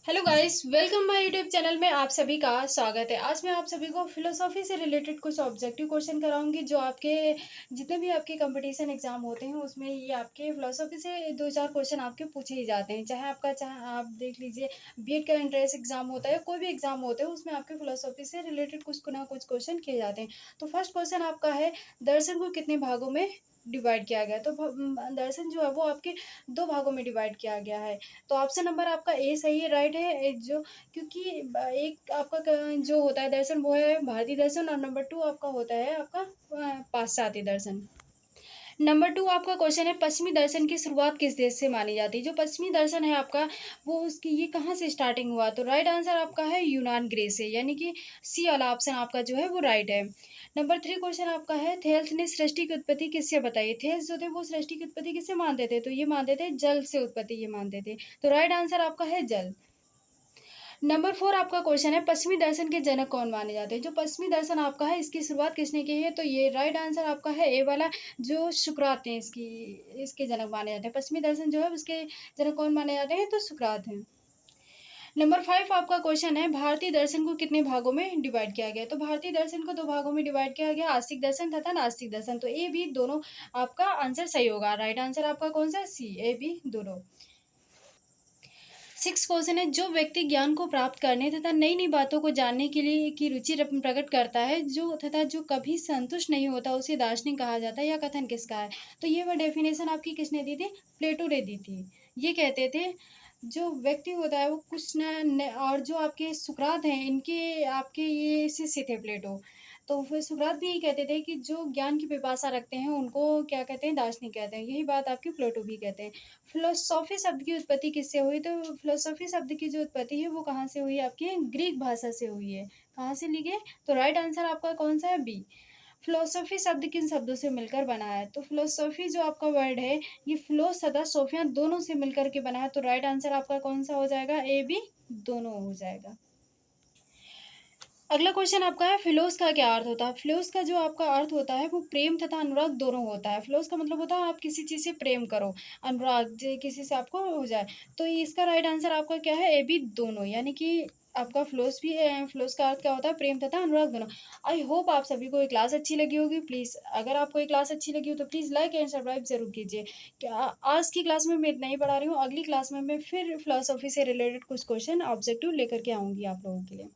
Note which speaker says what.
Speaker 1: Hello guys, welcome my YouTube channel में आप सभी का स्वागत है। आज मैं आप सभी को फिलोसॉफी से रिलेटेड कुछ ऑब्जेक्टिव क्वेश्चन कराऊंगी जो आपके जितने भी आपके कंपटीशन एग्जाम होते हैं उसमें ये आपके फिलोसॉफी से दो चार क्वेश्चन आपके पूछे ही जाते हैं। चाहे आप देख लीजिए बीएड का एंट्रेंस एग्जाम होता है, कोई भी एग्जाम होते हैं उसमें आपके फिलोसॉफी से रिलेटेड कुछ ना कुछ क्वेश्चन किए जाते हैं। तो फर्स्ट क्वेश्चन आपका है, दर्शन को कितने भागों में डिवाइड किया गया है? तो दर्शन जो है वो आपके दो भागों में डिवाइड किया गया है। तो ऑप्शन नंबर आपका ए सही है, राइट है। जो क्योंकि एक आपका जो होता है दर्शन वो है भारतीय दर्शन, और नंबर टू आपका होता है आपका पाश्चात्य दर्शन। नंबर टू आपका क्वेश्चन है, पश्चिमी दर्शन की शुरुआत किस देश से मानी जाती है? जो पश्चिमी दर्शन है आपका वो उसकी ये कहाँ से स्टार्टिंग हुआ? तो राइट आंसर आपका है यूनान ग्रीस से, यानी कि सी वाला ऑप्शन आपका जो है वो राइट है। नंबर थ्री क्वेश्चन आपका है, थेल्स ने सृष्टि की उत्पत्ति किससे बताई? थेल्स जो थे वो सृष्टि की उत्पत्ति किससे मानते थे? तो ये मानते थे जल से उत्पत्ति ये मानते थे। तो राइट आंसर आपका है जल। नंबर फोर आपका क्वेश्चन है, पश्चिमी दर्शन के जनक कौन माने जाते हैं? जो पश्चिमी दर्शन आपका है इसकी शुरुआत किसने की है? तो ये राइट आंसर आपका है ए वाला, जो सुकरात हैं इसके जनक माने जाते हैं। पश्चिमी दर्शन जो है उसके जनक कौन माने जाते हैं? तो सुकरात हैं। नंबर फाइव आपका क्वेश्चन है, भारतीय दर्शन को कितने भागों में डिवाइड किया गया? तो भारतीय दर्शन को दो भागों में डिवाइड किया गया, आस्तिक दर्शन तथा नास्तिक दर्शन। तो ए बी दोनों आपका आंसर सही होगा। राइट आंसर आपका कौन सा? सी, ए बी दोनों। सिक्स क्वेश्चन है, जो व्यक्ति ज्ञान को प्राप्त करने तथा नई नई बातों को जानने के लिए की रुचि प्रकट करता है जो कभी संतुष्ट नहीं होता उसे दार्शनिक कहा जाता है। यह कथन किसका है? तो ये वह डेफिनेशन आपकी किसने दी थी? प्लेटो ने दी थी। ये कहते थे जो व्यक्ति होता है वो कुछ और जो आपके सुकरात हैं इनके आपके ये शिष्य थे प्लेटो। तो फिर सुकरात भी यही कहते थे कि जो ज्ञान की पिपासा रखते हैं उनको क्या कहते हैं? दार्शनिक कहते हैं। यही बात आपकी प्लेटो भी कहते हैं। फिलोसॉफी शब्द की उत्पत्ति किससे हुई? तो फिलोसॉफी शब्द की जो उत्पत्ति है वो कहाँ से हुई? आपकी ग्रीक भाषा से हुई है। कहाँ से ली गई? तो राइट आंसर आपका कौन सा है? बी। फिलोसॉफी शब्द किन शब्दों से मिलकर बना है? तो फिलोसॉफी जो आपका वर्ड है ये फिलोस तथा सोफिया दोनों से मिलकर के बना है। तो राइट आंसर आपका कौन सा हो जाएगा? ए बी दोनों हो जाएगा। अगला क्वेश्चन आपका है, फिलोस का क्या अर्थ होता है? फिलोस का जो आपका अर्थ होता है वो प्रेम तथा अनुराग दोनों होता है। फिलोस का मतलब होता है आप किसी चीज़ से प्रेम करो, अनुराग जो किसी से आपको हो जाए। तो इसका राइट आंसर आपका क्या है? ए बी दोनों, यानी कि आपका फ्लोस भी है। फ्लोस का अर्थ क्या होता है? प्रेम तथा अनुराग दोनों। आई होप आप सभी को ये क्लास अच्छी लगी होगी। प्लीज़ अगर आपको ये क्लास अच्छी लगी हो तो प्लीज़ लाइक एंड सब्सक्राइब जरूर कीजिए। क्या आज की क्लास में मैं इतना ही पढ़ा रही हूँ, अगली क्लास में मैं फिर फिलोसॉफी से रिलेटेड कुछ क्वेश्चन ऑब्जेक्टिव लेकर के आऊँगी आप लोगों के लिए।